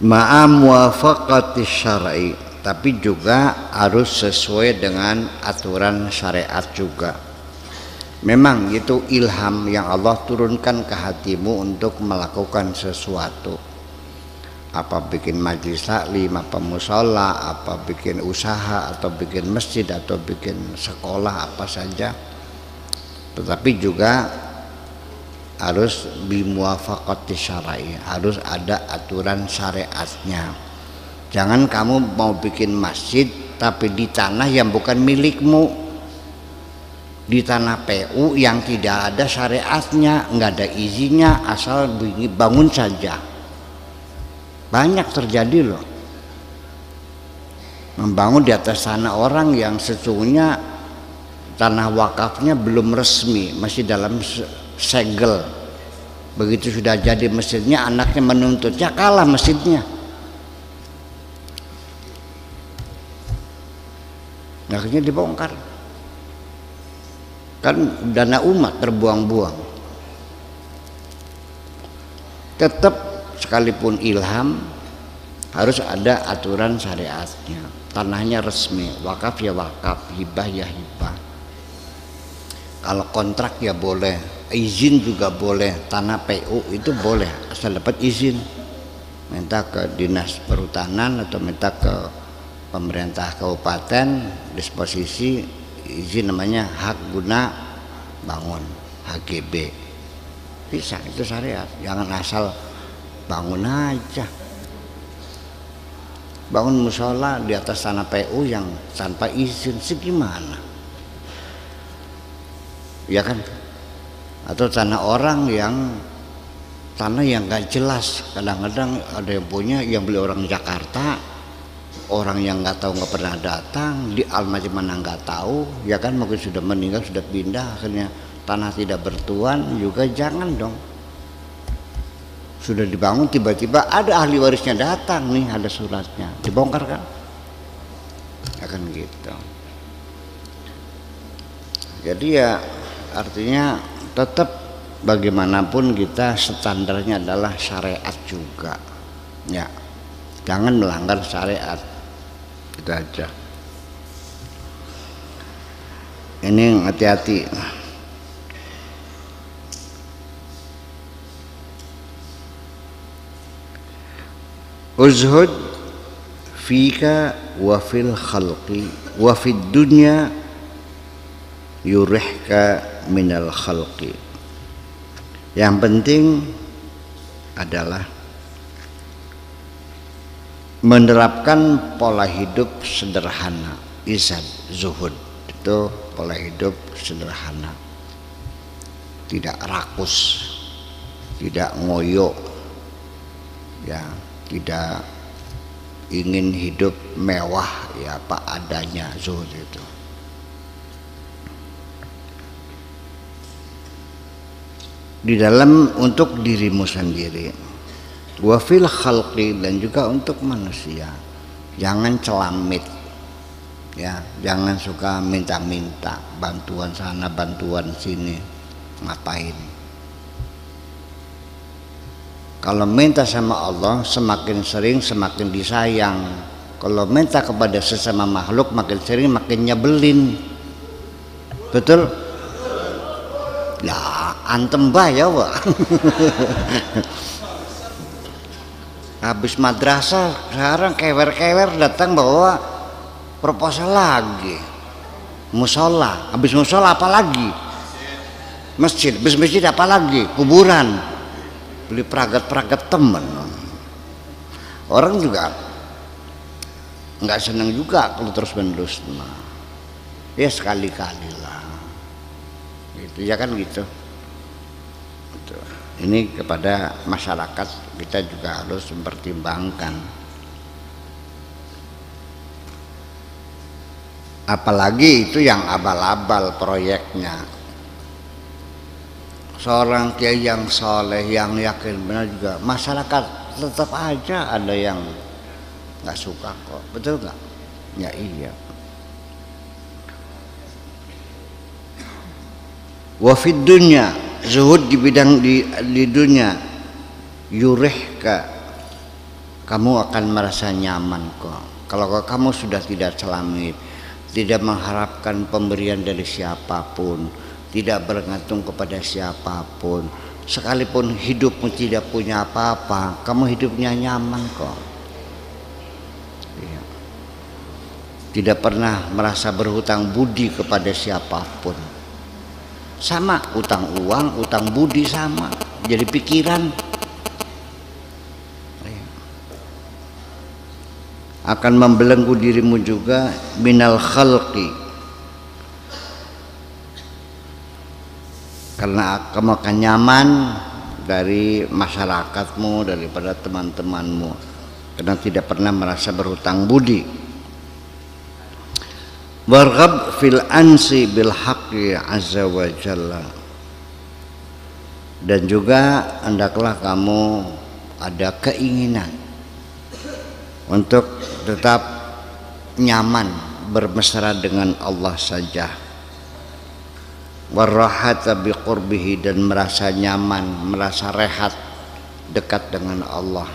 ma'a muwafaqati syar'i, tapi juga harus sesuai dengan aturan syariat juga. Memang itu ilham yang Allah turunkan ke hatimu untuk melakukan sesuatu, apa bikin majelis taklim, apa musola, apa bikin usaha, atau bikin masjid, atau bikin sekolah, apa saja. Tetapi juga harus bimuwafaqati syar'i, harus ada aturan syariatnya. Jangan kamu mau bikin masjid tapi di tanah yang bukan milikmu, di tanah PU yang tidak ada syariatnya, nggak ada izinnya, asal bangun saja. Banyak terjadi loh, membangun di atas tanah orang yang sesungguhnya tanah wakafnya belum resmi, masih dalam segel. Begitu sudah jadi masjidnya, anaknya menuntut, ya kalah masjidnya. Akhirnya dibongkar. Kan dana umat terbuang-buang. Tetap sekalipun ilham harus ada aturan syariatnya. Tanahnya resmi, wakaf ya wakaf, hibah ya hibah. Kalau kontrak ya boleh, izin juga boleh. Tanah PU itu boleh asal dapat izin. Minta ke dinas perhutanan atau minta ke pemerintah kabupaten, disposisi izin, namanya hak guna bangun, HGB. Bisa, itu syariat. Jangan asal bangun aja, bangun musola di atas tanah PU yang tanpa izin, segimana ya kan? Atau tanah orang yang tanah yang gak jelas, kadang-kadang ada yang punya, yang beli orang Jakarta, orang yang nggak tahu, nggak pernah datang, di almati mana nggak tahu, ya kan, mungkin sudah meninggal, sudah pindah, akhirnya tanah tidak bertuan juga. Jangan dong, sudah dibangun tiba-tiba ada ahli warisnya datang, nih ada suratnya, dibongkar kan, akan gitu. Jadi ya artinya tetap bagaimanapun kita standarnya adalah syariat juga, ya, jangan melanggar syariat. Itu aja. Ini hati-hati. Uzhud fika wa fil khalqi wa fid dunya yurihka minal khalqi. Yang penting adalah menerapkan pola hidup sederhana, izad, zuhud. Itu pola hidup sederhana, tidak rakus, tidak ngoyo, ya, tidak ingin hidup mewah, ya apa adanya, zuhud itu. Di dalam untuk dirimu sendiri, wa fil khalqi, dan juga untuk manusia. Jangan celamit, ya, jangan suka minta-minta bantuan sana bantuan sini. Ngapain? Kalau minta sama Allah semakin sering semakin disayang. Kalau minta kepada sesama makhluk makin sering makin nyebelin. Betul? Lah antem ya Pak. Habis madrasah sekarang kewer-kewer datang bawa proposal lagi. Musola, habis musola apa lagi? Masjid, habis masjid apa lagi? Kuburan. Beli peragat-peragat temen. Orang juga nggak senang juga kalau terus menerus. Ya sekali-kali lah. Gitu ya kan gitu. Ini kepada masyarakat kita juga harus mempertimbangkan. Apalagi itu yang abal-abal proyeknya. Seorang kiai yang soleh, yang yakin benar juga, masyarakat tetap aja ada yang nggak suka kok, betul nggak? Ya iya. Wa fid dunya, zuhud di bidang di dunia, yurihka, kamu akan merasa nyaman kok. Kalau kamu sudah tidak celamit, tidak mengharapkan pemberian dari siapapun, tidak bergantung kepada siapapun, sekalipun hidupmu tidak punya apa-apa, kamu hidupnya nyaman kok. Ya. Tidak pernah merasa berhutang budi kepada siapapun. Sama, utang uang, utang budi sama, jadi pikiran. Ya. Akan membelenggu dirimu juga minal khalqi, karena kamu akan nyaman dari masyarakatmu, daripada teman-temanmu, karena tidak pernah merasa berhutang budi. Warghab fil ansi bil haqqi azza wa jalla, dan juga hendaklah kamu ada keinginan untuk tetap nyaman bermesra dengan Allah saja. Warahata biqurbihi, dan merasa nyaman, merasa rehat dekat dengan Allah.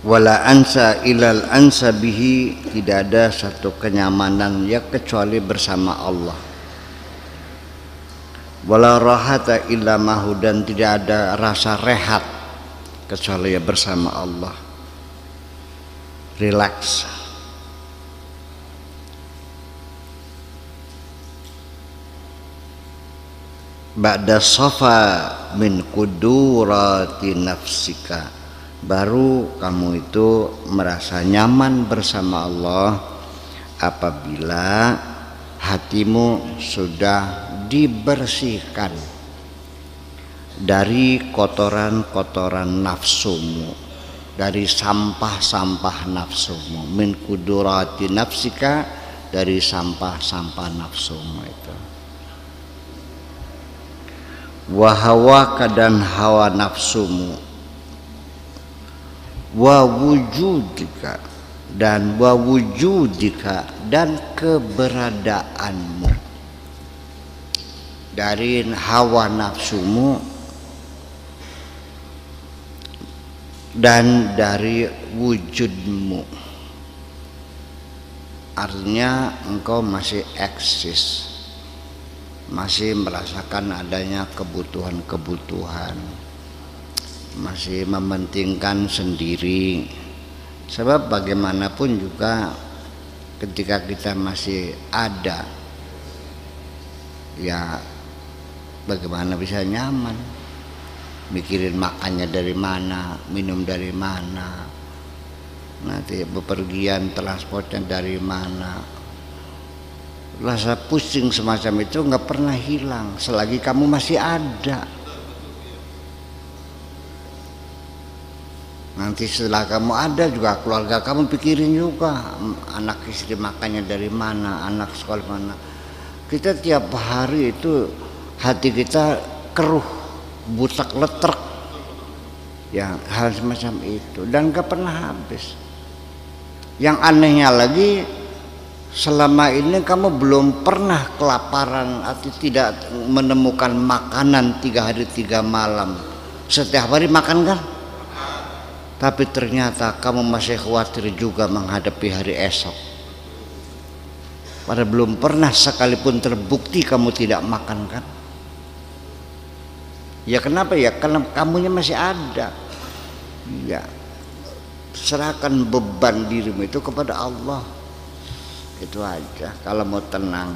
Wala ansa ilal ansa bihi, tidak ada satu kenyamanan ya kecuali bersama Allah. Wala rahata illa mahu, dan tidak ada rasa rehat kecuali ya bersama Allah. Relax. Ba'da safa min kudurati nafsika, baru kamu itu merasa nyaman bersama Allah apabila hatimu sudah dibersihkan dari kotoran-kotoran nafsumu, dari sampah-sampah nafsumu. Min kudurati nafsika, dari sampah-sampah nafsumu itu. Wahawaka, dan hawa nafsumu. Wa wujudika, dan wa wujudika, dan keberadaanmu. Dari hawa nafsumu dan dari wujudmu, artinya engkau masih eksis, masih merasakan adanya kebutuhan-kebutuhan, masih mementingkan sendiri. Sebab bagaimanapun juga ketika kita masih ada, ya bagaimana bisa nyaman? Mikirin makannya dari mana, minum dari mana, nanti bepergian transportnya dari mana. Rasa pusing semacam itu nggak pernah hilang selagi kamu masih ada. Nanti setelah kamu ada juga keluarga kamu pikirin juga, anak istri makannya dari mana, anak sekolah mana. Kita tiap hari itu hati kita keruh, butak letrek, ya hal semacam itu, dan gak pernah habis. Yang anehnya lagi, selama ini kamu belum pernah kelaparan atau tidak menemukan makanan 3 hari 3 malam. Setiap hari makan kan? Tapi ternyata kamu masih khawatir juga menghadapi hari esok. Padahal belum pernah sekalipun terbukti kamu tidak makan kan? Ya kenapa ya? Karena kamunya masih ada. Ya, serahkan beban dirimu itu kepada Allah. Itu aja kalau mau tenang.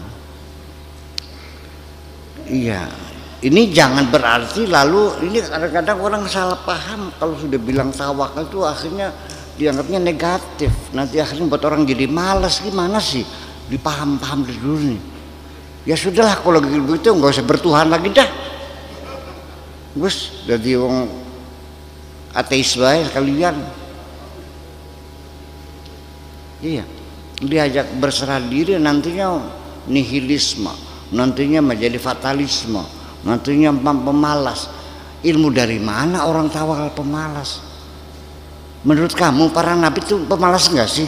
Iya, ini jangan berarti lalu ini kadang-kadang orang salah paham kalau sudah bilang tawakal itu akhirnya dianggapnya negatif. Nanti akhirnya buat orang jadi malas. Gimana sih? Dipaham-paham dulu nih. Ya sudahlah kalau begitu nggak usah bertuhan lagi dah. Gus, jadi wong ateis bae kalian. Iya, diajak berserah diri nantinya nihilisme, nantinya menjadi fatalisme, nantinya pemalas. Ilmu dari mana orang tawakal pemalas? Menurut kamu para nabi itu pemalas enggak sih?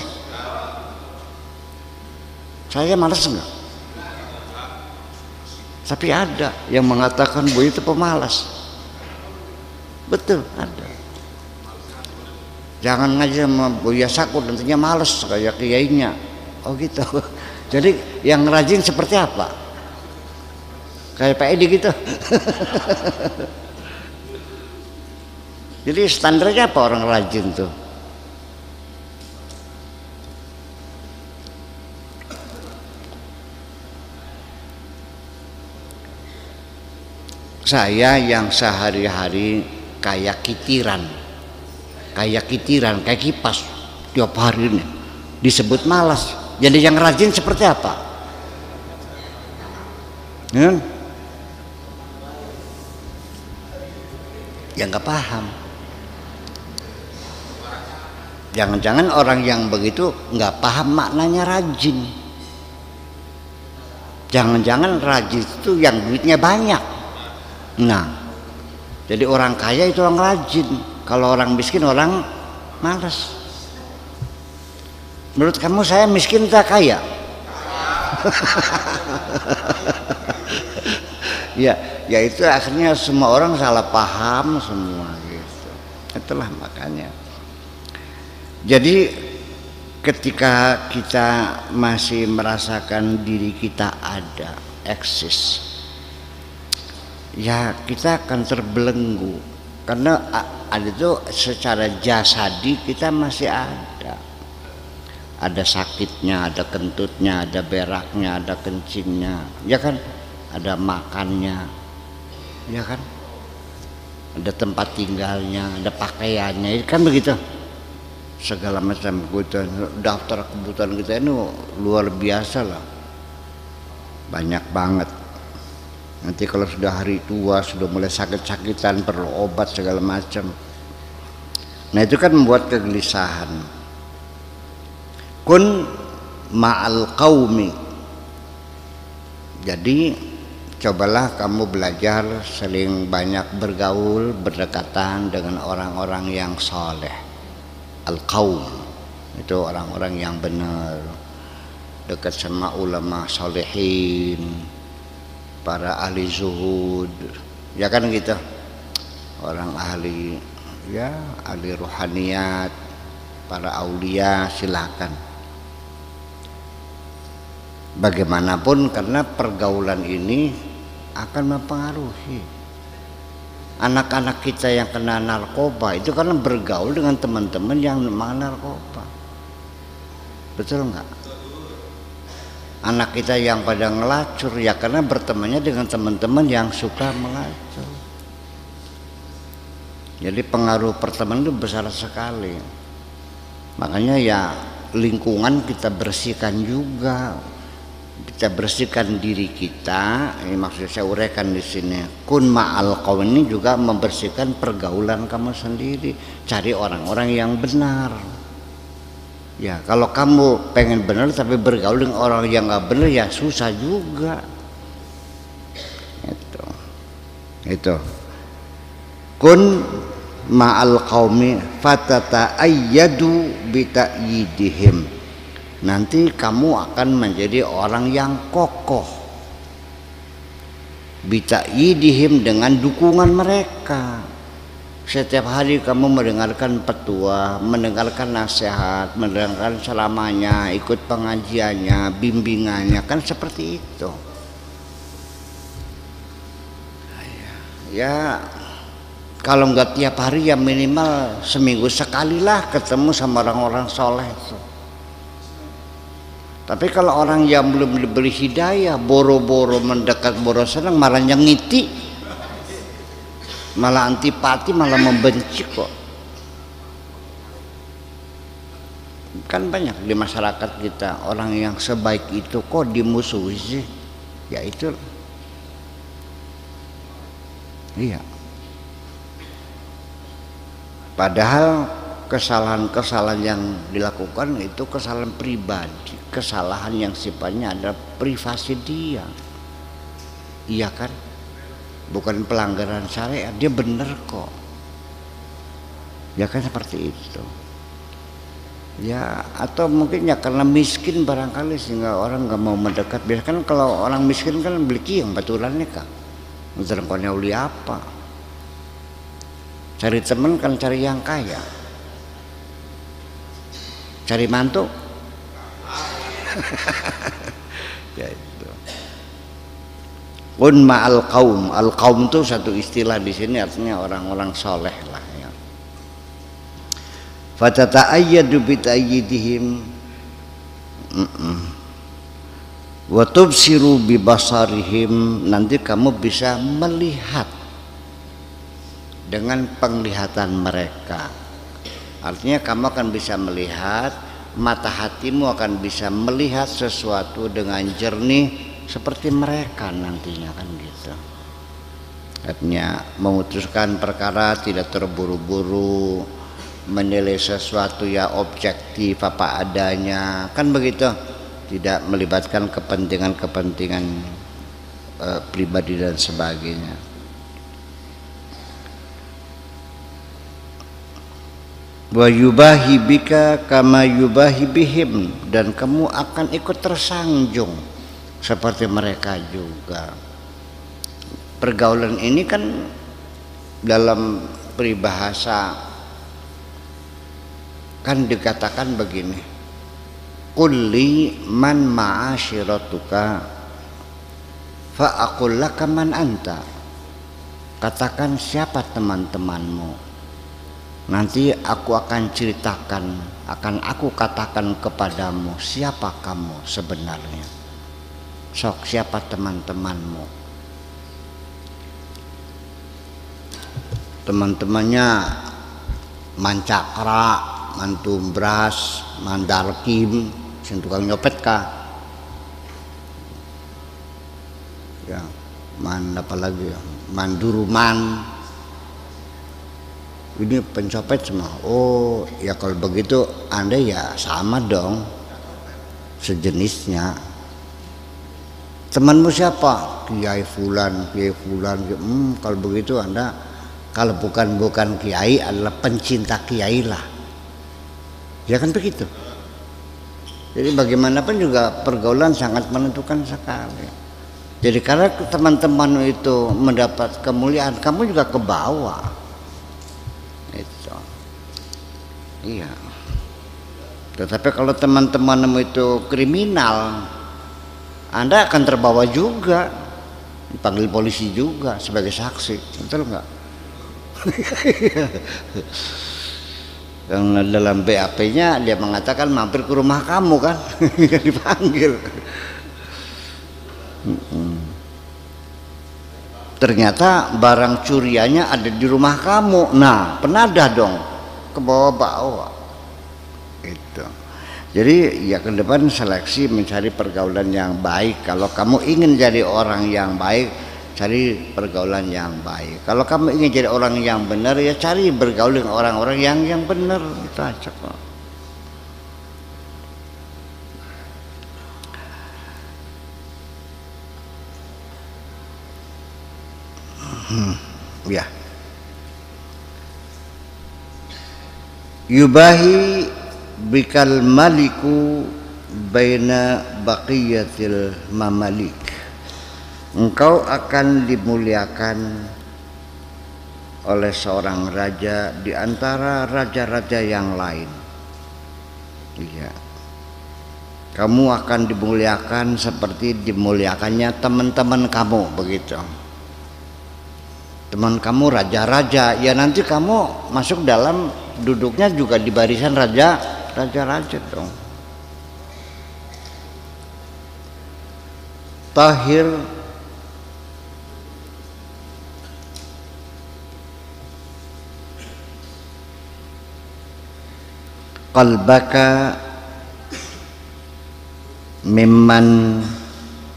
Saya malas enggak? Tapi ada yang mengatakan Buya itu pemalas. Betul, ada. Jangan ngaji sama Buya Sakur, nantinya males kayak kiainya. Oh gitu. Jadi yang rajin seperti apa? Kayak Pak Edi gitu. Jadi standarnya apa orang rajin tuh? Saya yang sehari-hari kayak kitiran, kayak kipas tiap hari ini disebut malas. Jadi yang rajin seperti apa? Ya nggak paham. Jangan-jangan orang yang begitu nggak paham maknanya rajin. Jangan-jangan rajin itu yang duitnya banyak. Nah, jadi orang kaya itu orang rajin. Kalau orang miskin orang malas. Menurut kamu saya miskin tak kaya? Ya itu akhirnya semua orang salah paham semua gitu. Itulah makanya. Jadi ketika kita masih merasakan diri kita ada, eksis, ya kita akan terbelenggu karena ada itu secara jasadi kita masih ada sakitnya, ada kentutnya, ada beraknya, ada kencingnya, ya kan, ada makannya, ya kan, ada tempat tinggalnya, ada pakaiannya, kan begitu, segala macam kebutuhan. Daftar kebutuhan kita ini luar biasa lah, banyak banget. Nanti kalau sudah hari tua, sudah mulai sakit-sakitan, perlu obat segala macam. Nah itu kan membuat kegelisahan. Kun ma'al qaumi. Jadi cobalah kamu belajar sering banyak bergaul, berdekatan dengan orang-orang yang soleh. Al-qaum itu orang-orang yang benar, dekat sama ulama solehin, para ahli zuhud, ya kan gitu, orang ahli, ya ahli ruhaniyat, para aulia, silakan. Bagaimanapun karena pergaulan ini akan mempengaruhi anak-anak kita yang kena narkoba itu karena bergaul dengan teman-teman yang makan narkoba. Betul nggak? Anak kita yang pada ngelacur ya karena bertemannya dengan teman-teman yang suka melacur. Jadi pengaruh pertemanan itu besar sekali. Makanya ya lingkungan kita bersihkan juga. Kita bersihkan diri kita. Ini maksud saya uraikan di sini. Kun ma'al qaum ini juga membersihkan pergaulan kamu sendiri. Cari orang-orang yang benar. Ya kalau kamu pengen benar tapi bergaul dengan orang yang nggak benar ya susah juga. Itu. Kun ma'al qaumi fatata'ayyadu bita'yidihim. Nanti kamu akan menjadi orang yang kokoh, bita'yidihim, dengan dukungan mereka. Setiap hari kamu mendengarkan petua, mendengarkan nasihat, mendengarkan selamanya, ikut pengajiannya, bimbingannya, kan seperti itu. Ya kalau nggak tiap hari ya minimal seminggu sekali lah ketemu sama orang-orang soleh itu. Tapi kalau orang yang belum diberi hidayah, boro-boro mendekat, boro senang, malah nyengiti, malah antipati, malah membenci kok. Kan banyak di masyarakat kita orang yang sebaik itu kok dimusuhi sih. Ya itu. Iya. Padahal kesalahan-kesalahan yang dilakukan itu kesalahan pribadi, kesalahan yang sifatnya adalah privasi dia. Iya kan? Bukan pelanggaran syariat, dia benar kok. Ya kan seperti itu. Ya, atau mungkin ya karena miskin barangkali sehingga orang nggak mau mendekat. Biasanya kan kalau orang miskin kan beli kiang baturannya kak. Menterangkannya uli apa? Cari teman kan cari yang kaya. Cari mantu. Ya itu. Unma al-qaum. Al-qaum itu satu istilah di sini artinya orang-orang soleh lah. Fatata'ayyadu bita'ayyidihim wa tubsiru bibasarihim, nanti kamu bisa melihat dengan penglihatan mereka. Artinya kamu akan bisa melihat, mata hatimu akan bisa melihat sesuatu dengan jernih seperti mereka nantinya kan gitu. Artinya memutuskan perkara tidak terburu-buru, menilai sesuatu ya objektif apa adanya kan begitu, tidak melibatkan kepentingan pribadi dan sebagainya. Wa yubahi bika kama yubahi bihim, dan kamu akan ikut tersanjung seperti mereka juga. Pergaulan ini kan dalam peribahasa kan dikatakan begini, kulli man ma'ashiratuka fa aqul laka man anta. Katakan siapa teman-temanmu, nanti aku akan ceritakan, akan aku katakan kepadamu siapa kamu sebenarnya. Sok, siapa teman-temanmu? Teman-temannya Mancakra, Mantumbras, Mandarkim, sing tukang nyopet kah? Ya, apa lagi ya? Manduruman. Ini pencopet semua. Oh, ya kalau begitu Anda ya sama dong, sejenisnya. Temanmu siapa? Kiai Fulan, Kiai Fulan. Kalau begitu Anda, kalau bukan kiai adalah pencinta kiai lah. Ya kan begitu. Jadi bagaimanapun juga pergaulan sangat menentukan sekali. Jadi karena teman-teman itu mendapat kemuliaan, kamu juga ke bawah. Itu. Iya. Tetapi kalau teman-temanmu itu kriminal, Anda akan terbawa juga, dipanggil polisi juga sebagai saksi, betul nggak? Yang dalam BAP-nya dia mengatakan mampir ke rumah kamu kan, dipanggil. Ternyata barang curiannya ada di rumah kamu. Nah, penadah dong, ke bawah-bawah. Itu. Jadi ya ke depan seleksi mencari pergaulan yang baik. Kalau kamu ingin jadi orang yang baik, cari pergaulan yang baik. Kalau kamu ingin jadi orang yang benar, ya cari bergaul dengan orang-orang yang benar. Itu aja kok. Ya. Yubahi bikal maliku baina baqiyatil mamalik. Engkau akan dimuliakan oleh seorang raja di antara raja-raja yang lain. Iya. Kamu akan dimuliakan seperti dimuliakannya teman-teman kamu, begitu. Teman kamu raja-raja, ya nanti kamu masuk dalam duduknya juga di barisan raja-raja dong. Tahir qalbaka mimman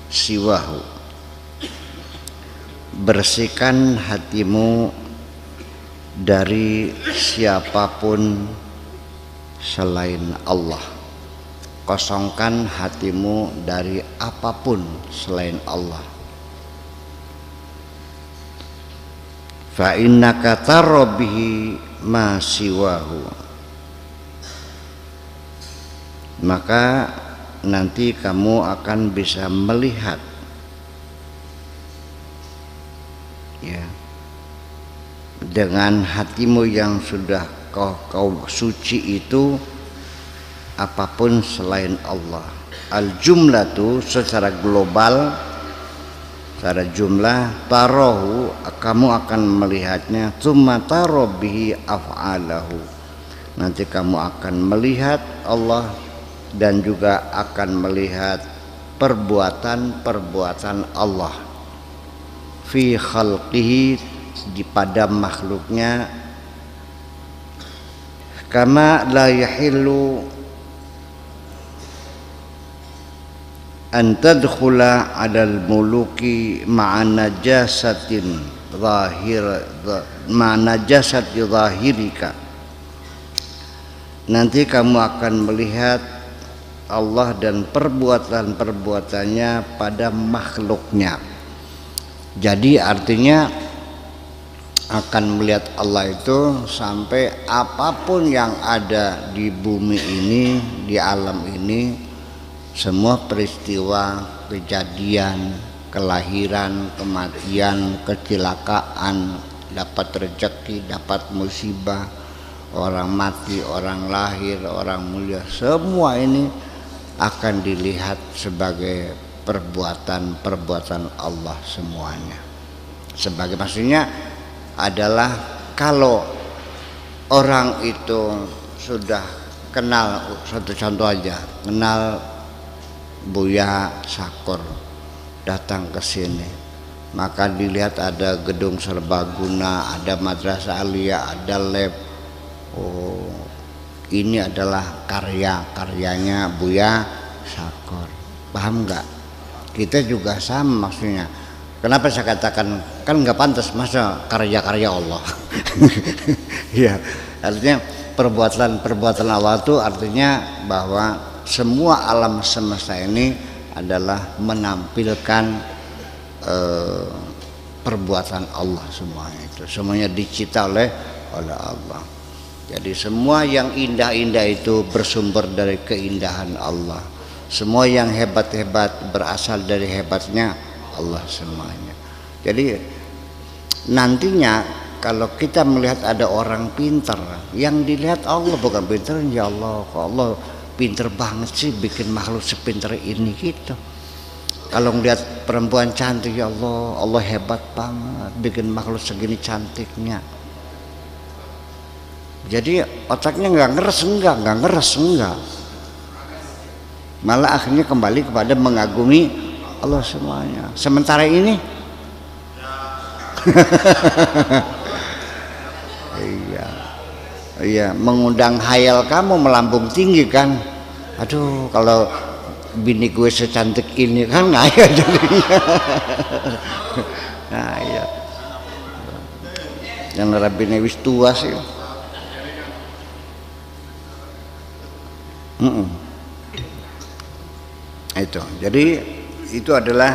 siwahu, bersihkan hatimu dari siapapun selain Allah. Kosongkan hatimu dari apapun selain Allah. Fa innaka tara bihi ma siwahu, maka nanti kamu akan bisa melihat ya, dengan hatimu yang sudah kau suci itu, apapun selain Allah. Al-jumlatu secara global, secara jumlah, tarahu, kamu akan melihatnya, tsumma tara bihi af'alahu, nanti kamu akan melihat Allah dan juga akan melihat perbuatan-perbuatan Allah fi khalqihi, di pada makhluknya, kama la yahillu an tadkhula 'alal muluki ma'a najasatin najasati zahirika. Nanti kamu akan melihat Allah dan perbuatan-perbuatannya pada makhluknya. Jadi artinya akan melihat Allah itu sampai apapun yang ada di bumi ini, di alam ini, semua peristiwa, kejadian, kelahiran, kematian, kecelakaan, dapat rezeki, dapat musibah, orang mati, orang lahir, orang mulia, semua ini akan dilihat sebagai perbuatan-perbuatan Allah semuanya. Sebagai maksudnya adalah kalau orang itu sudah kenal, satu contoh aja, kenal Buya Sakur, datang ke sini, maka dilihat ada gedung serbaguna, ada madrasah aliyah, ada lab. Oh, ini adalah karya-karyanya Buya Sakur. Paham nggak? Kita juga sama maksudnya. Kenapa saya katakan kan nggak pantas masa karya-karya Allah? Ya, artinya perbuatan Allah itu artinya bahwa semua alam semesta ini adalah menampilkan perbuatan Allah semuanya itu. Semuanya dicipta oleh Allah. Jadi semua yang indah-indah itu bersumber dari keindahan Allah. Semua yang hebat-hebat berasal dari hebatnya Allah semuanya. Jadi nantinya kalau kita melihat ada orang pintar, yang dilihat Allah bukan pintar, ya Allah, kok Allah pintar banget sih bikin makhluk sepintar ini gitu. Kalau melihat perempuan cantik, ya Allah, Allah hebat banget bikin makhluk segini cantiknya. Jadi otaknya nggak ngeres enggak. Malah akhirnya kembali kepada mengagumi Allah semuanya. Sementara ini iya, mengundang hayal kamu melambung tinggi kan. Aduh, kalau bini gue secantik ini kan ngaya jadinya. Nah, iya. Yang rabine wis tua sih. Itu. Jadi itu adalah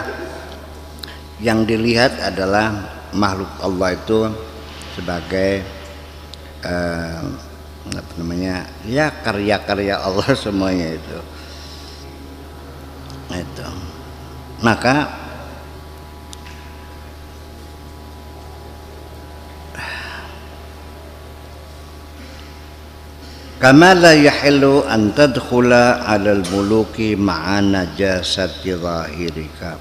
yang dilihat adalah makhluk Allah itu sebagai apa namanya, ya karya-karya Allah semuanya itu. Maka kama la yahillu an tadkhula 'alal muluki ma'a najasati zahirika.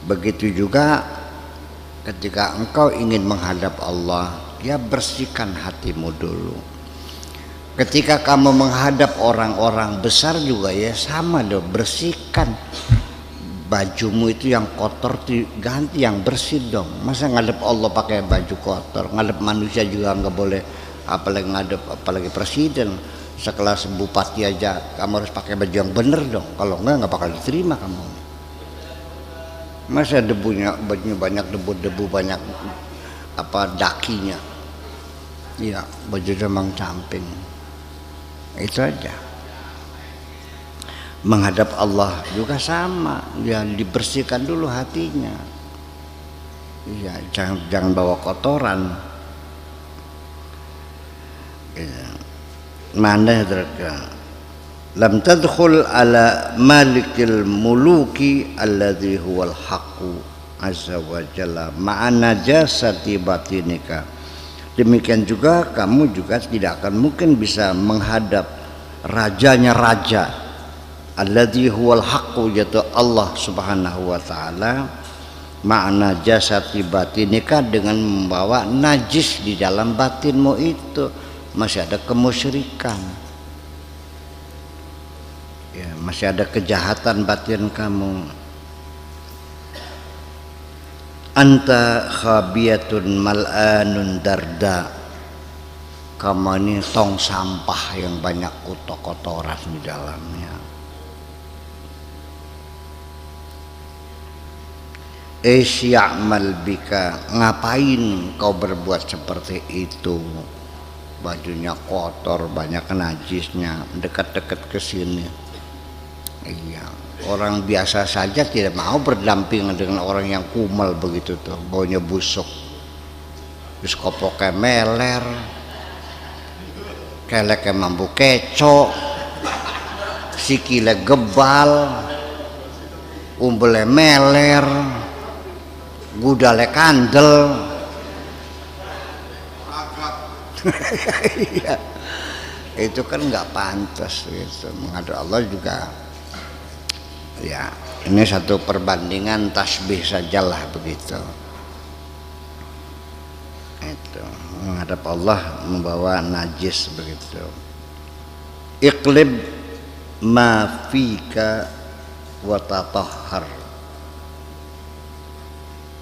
Begitu juga ketika engkau ingin menghadap Allah, ya bersihkan hatimu dulu. Ketika kamu menghadap orang-orang besar juga ya sama dong, bersihkan bajumu itu yang kotor diganti yang bersih dong. Masa ngadep Allah pakai baju kotor? Ngadep manusia juga nggak boleh, apalagi ngadep apalagi presiden sekelas bupati aja kamu harus pakai baju yang bener dong, kalau nggak bakal diterima kamu. Masa debunya, bajunya banyak debu-debu, banyak apa dakinya, iya baju demang camping. Itu aja. Menghadap Allah juga sama, ya dibersihkan dulu hatinya, iya jangan bawa kotoran. Mana lam tadkhul ala malikil muluki alladhi huwal haqqu azza wa jalla ma'ana jasati batinika. Demikian juga kamu juga tidak akan mungkin bisa menghadap rajanya raja alladhi huwal haqqu, yaitu Allah subhanahu wa ta'ala, ma'ana jasati batinika, dengan membawa najis di dalam batinmu itu, masih ada kemusyrikan ya, masih ada kejahatan batin kamu. Anta khabiyatun mal'anun darda, kamu ini tong sampah yang banyak kotoran di dalamnya. Ya'mal bika, ngapain kau berbuat seperti itu? Bajunya kotor, banyak najisnya, dekat-dekat ke sini. Iya, orang biasa saja tidak mau berdampingan dengan orang yang kumal begitu tuh, baunya busuk, terus kopoknya meler, keleknya mampu keco, sikile gebal, umbelnya meler, gudale kandel. Iya, itu kan nggak pantas gitu. Menghadap Allah juga ya, ini satu perbandingan tasbih sajalah begitu. Itu menghadap Allah membawa najis begitu. Iqlib ma fika wa tatahhar,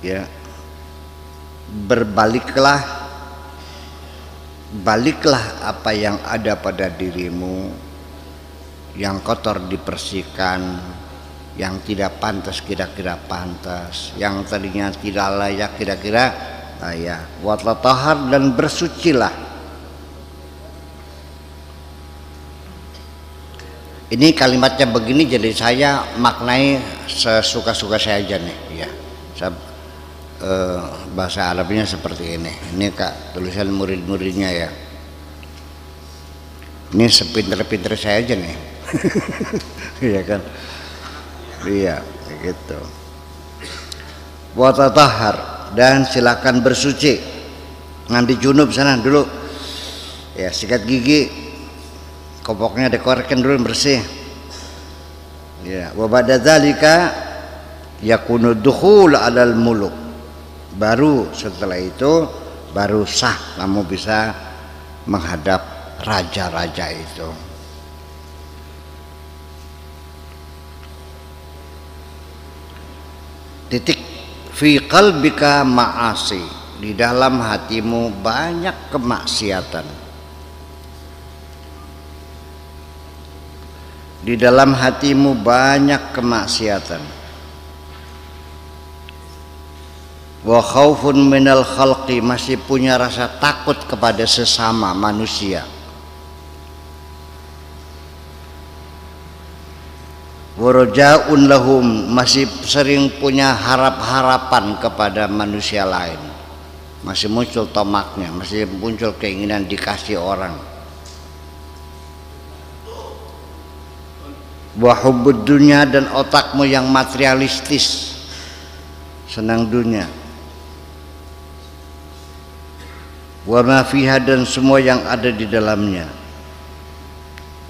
ya, baliklah apa yang ada pada dirimu, yang kotor dibersihkan, yang tidak pantas kira-kira pantas, yang tadinya tidak layak kira-kira layak. Wa tatahhar, dan bersucilah. Ini kalimatnya begini, jadi saya maknai sesuka-suka saya aja nih ya. Bahasa Arabnya seperti ini. Ini Kak, tulisan murid-muridnya ya. Ini sepinter-pinter saya aja nih. Iya kan? Iya, begitu. Wa tatahhar, dan silakan bersuci. Mandi junub sana dulu. Ya, sikat gigi, kopoknya dikeluarkan dulu bersih. Ya, wa ba'da dzalika yakunu dukhul 'alal muluk. Baru setelah itu baru sah kamu bisa menghadap raja-raja itu. Titik. Fi qalbika ma'asi, di dalam hatimu banyak kemaksiatan. Di dalam hatimu banyak kemaksiatan. Wa khaufun minal khalqi, masih punya rasa takut kepada sesama manusia. Wa raja'un lahum, masih sering punya harap-harapan kepada manusia lain. Masih muncul tomaknya, masih muncul keinginan dikasih orang. Wa hubbud dunya, dan otakmu yang materialistis, senang dunia. Wa ma fiha, dan semua yang ada di dalamnya.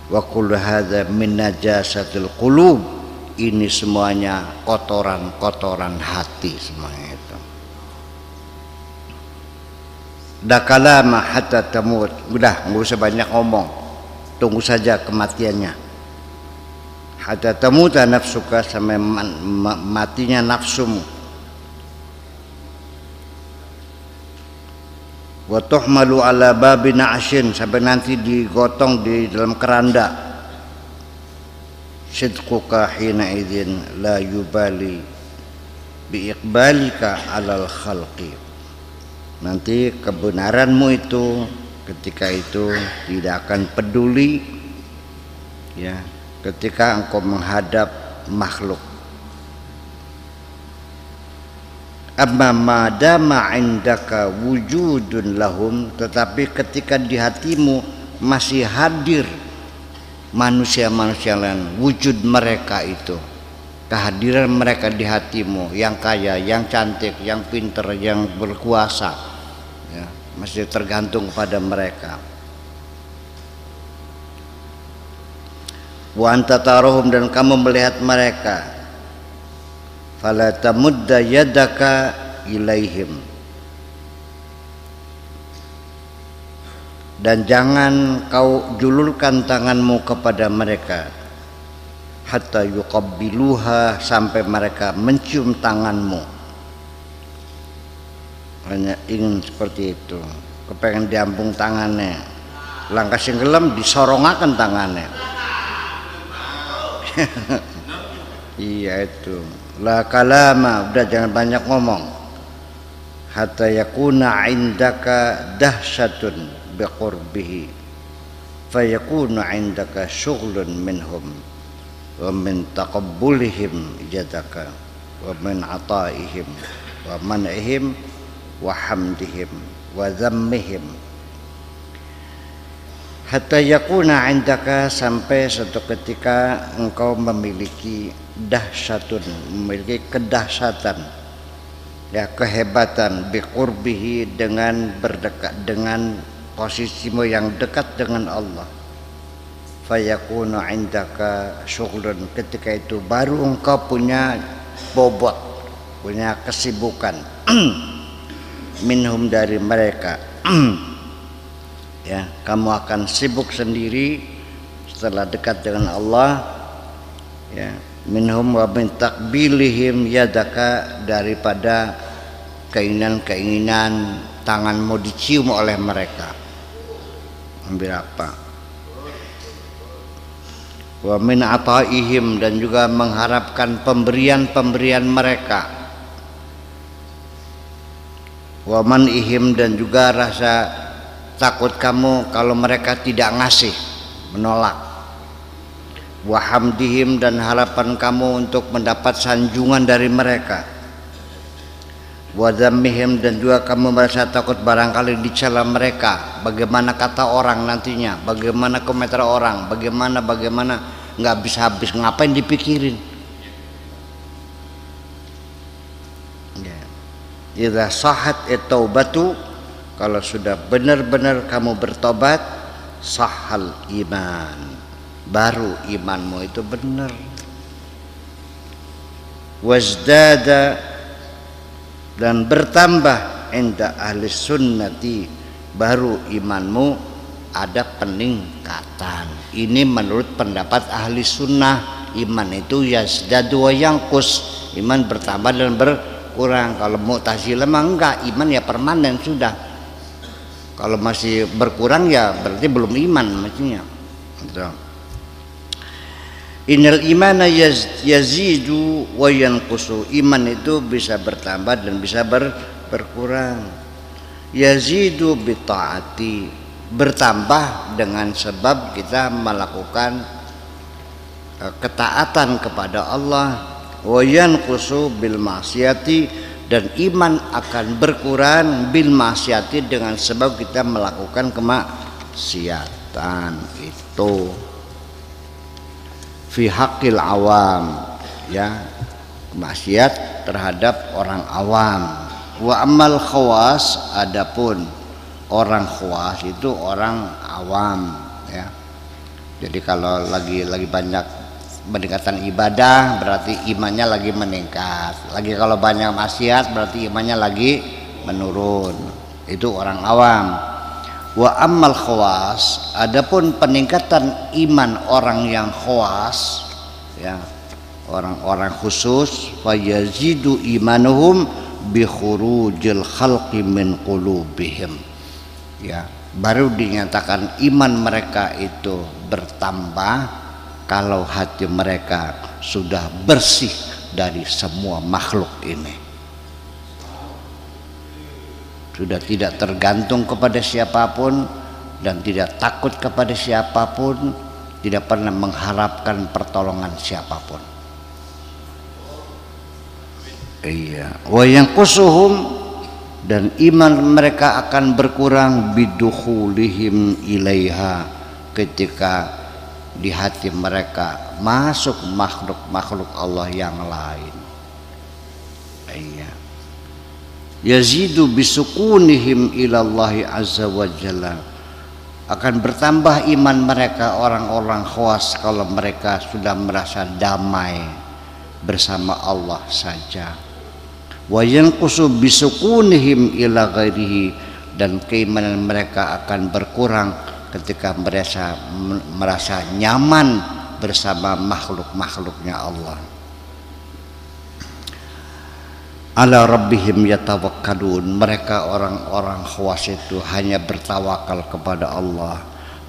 Wa kullu hadza min najasatil qulub, ini semuanya kotoran-kotoran hati semuanya itu. Dakalama hatta tamut, udah nggak usah banyak ngomong, tunggu saja kematiannya. Hatta tamuta nafsuka, sampai matinya nafsumu. Wa tuhmalu ala babi na'shin, sampai nanti digotong di dalam keranda. Sidquka hina idzin la yubali bi iqbalika alal khalqi, nanti kebenaranmu itu ketika itu tidak akan peduli ya ketika engkau menghadap makhluk. Amma madama indaka wujudun lahum, tetapi ketika di hatimu masih hadir manusia-manusia lain, wujud mereka itu, kehadiran mereka di hatimu, yang kaya, yang cantik, yang pintar, yang berkuasa, ya, masih tergantung pada mereka. Wa anta tarahum, dan kamu melihat mereka, fala tamudda yadaka ilaihim, dan jangan kau julurkan tanganmu kepada mereka, hatta yuqabbiluha, sampai mereka mencium tanganmu. Hanya ingin seperti itu, kepengen diampung tangannya, langkah singgelam disorongakan tangannya. Iya itu, la kalama, udah jangan banyak ngomong. Hatta yakuna indaka dahsyatun biqurbihi, fayakunu indaka syughlun minhum, wa min taqabbulihim jadaka, wa min ataihim, wa man'ihim, wa hamdihim, wa dhammihim. Hatta yakuna indaka, sampai suatu ketika engkau memiliki dahsyatun, memiliki kedahsyatan, ya, kehebatan, biqurbihi, dengan berdekat, dengan posisimu yang dekat dengan Allah. Fayakunu indaka syughlun, ketika itu baru engkau punya bobot, punya kesibukan minhum, dari mereka. Ya, kamu akan sibuk sendiri setelah dekat dengan Allah, ya, minhum wa min takbilihim yadaka, daripada keinginan-keinginan tanganmu dicium oleh mereka. Ambil apa? Wa min ataihim, dan juga mengharapkan pemberian-pemberian mereka. Wa man'ihim, dan juga rasa takut kamu kalau mereka tidak ngasih, menolak. Wa hamdihim, dan harapan kamu untuk mendapat sanjungan dari mereka. Wa dhammihim, dan juga kamu merasa takut barangkali dicela mereka, bagaimana kata orang nantinya, bagaimana komentar orang, bagaimana nggak habis-habis, ngapain dipikirin. Ya. Idza sahat at-taubatu, kalau sudah benar-benar kamu bertobat, sahal iman, baru imanmu itu benar. Wazdada, dan bertambah, inda ahli sunnati, baru imanmu ada peningkatan. Ini menurut pendapat ahli sunnah. Iman itu yazdadu wa yanqus, iman bertambah dan berkurang. Kalau Mu'tazilah memang enggak, iman ya permanen sudah. Kalau masih berkurang ya berarti belum iman maksudnya. Innal imana yazidu wa yanqusu, iman itu bisa bertambah dan bisa berkurang. Yazidu bi taati, bertambah dengan sebab kita melakukan ketaatan kepada Allah. Wa yanqusu bil ma'siyati, dan iman akan berkurang bil maksiati, dengan sebab kita melakukan kemaksiatan. Itu fi haqqil awam, ya, maksiat terhadap orang awam. Wa amal khawas, adapun orang khawas itu orang awam, ya. Jadi kalau lagi banyak peningkatan ibadah berarti imannya lagi meningkat. Lagi kalau banyak maksiat berarti imannya lagi menurun. Itu orang awam. Wa ammal khawas, adapun peningkatan iman orang yang khawas, ya, orang-orang khusus, fa yazidu imanuhum bi khurujil khalqi min qulubihim, ya, baru dinyatakan iman mereka itu bertambah kalau hati mereka sudah bersih dari semua makhluk ini, sudah tidak tergantung kepada siapapun dan tidak takut kepada siapapun, tidak pernah mengharapkan pertolongan siapapun. Iya, wa yanqusuhum, dan iman mereka akan berkurang bidukhulihim ilaiha, ketika di hati mereka masuk makhluk-makhluk Allah yang lain. Iya. Yazidu bisukunihim ilallahi azza wa jalla, akan bertambah iman mereka orang-orang khawas kalau mereka sudah merasa damai bersama Allah saja. Wa yanqusu bisukunihim ila ghairihi, dan keimanan mereka akan berkurang ketika merasa nyaman bersama makhluk-makhluknya Allah. Ala rabbihim yatawakkalun, mereka orang-orang khawas itu hanya bertawakal kepada Allah.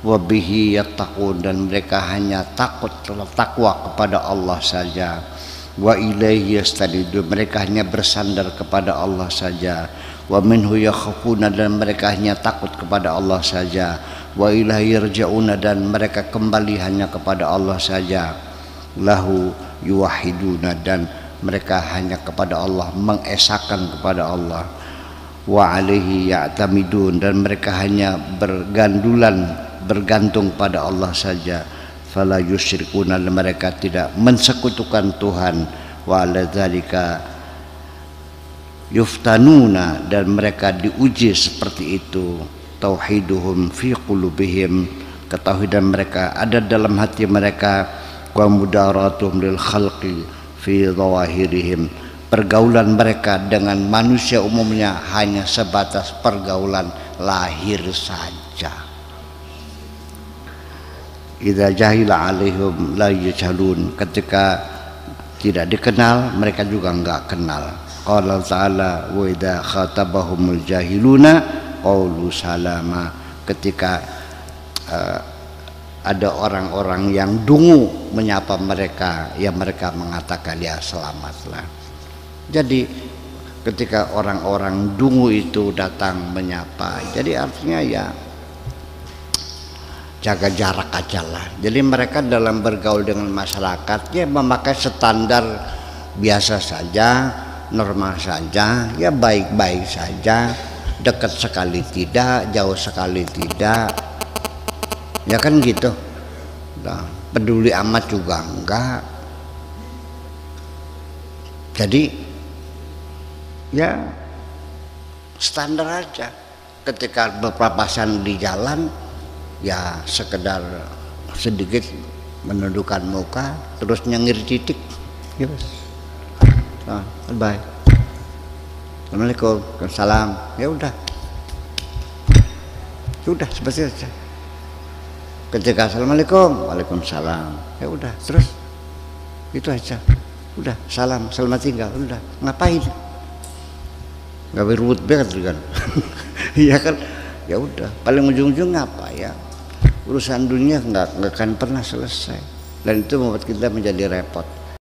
Wa bihi yattaqun, dan mereka hanya takwa kepada Allah saja. Wa ilaihi yastanidun, mereka hanya bersandar kepada Allah saja. Wa minhu yakhafuna, dan mereka hanya takut kepada Allah saja. Wa ilaihi yarja'una, dan mereka kembali hanya kepada Allah saja. Lahu yuwahiduna, dan mereka hanya kepada Allah, mengesahkan kepada Allah. Wa alaihi ya'tamidun, dan mereka hanya bergantung pada Allah saja. Fala yusyrikuna, mereka tidak mensekutukan Tuhan. Wa ala dzalika yuftanuna, dan mereka diuji seperti itu. Tauhiduhum fi qulubihim, ketauhidan mereka ada dalam hati mereka. Wa mudaratuhum lil khalqi fi dhawahirihim, pergaulan mereka dengan manusia umumnya hanya sebatas pergaulan lahir saja. Idza jahila alaihim la yajhalun, ketika tidak dikenal mereka juga enggak kenal. Qala ta'ala wa idza khatabahumul jahiluna qaulu salama, ketika ada orang-orang yang dungu menyapa mereka, ya mereka mengatakan ya selamatlah. Jadi ketika orang-orang dungu itu datang menyapa, jadi artinya ya jaga jarak aja lah. Jadi mereka dalam bergaul dengan masyarakat ya memakai standar biasa saja, normal saja, ya baik-baik saja, dekat sekali tidak, jauh sekali tidak. Ya kan gitu. Nah, peduli amat juga enggak. Jadi ya standar aja. Ketika berpapasan di jalan ya sekedar sedikit menundukkan muka, terus nyengir titik. Ya bos. Nah, bye. Assalamualaikum, salam. Ya udah. Sudah seperti itu. Ketika assalamualaikum, waalaikumsalam, ya udah, terus itu aja, udah salam, selamat tinggal, udah. Ngapain? Nggak berubut banget kan? Iya kan? Ya udah, paling ujung-ujung apa ya? Urusan dunia nggak akan pernah selesai, dan itu membuat kita menjadi repot.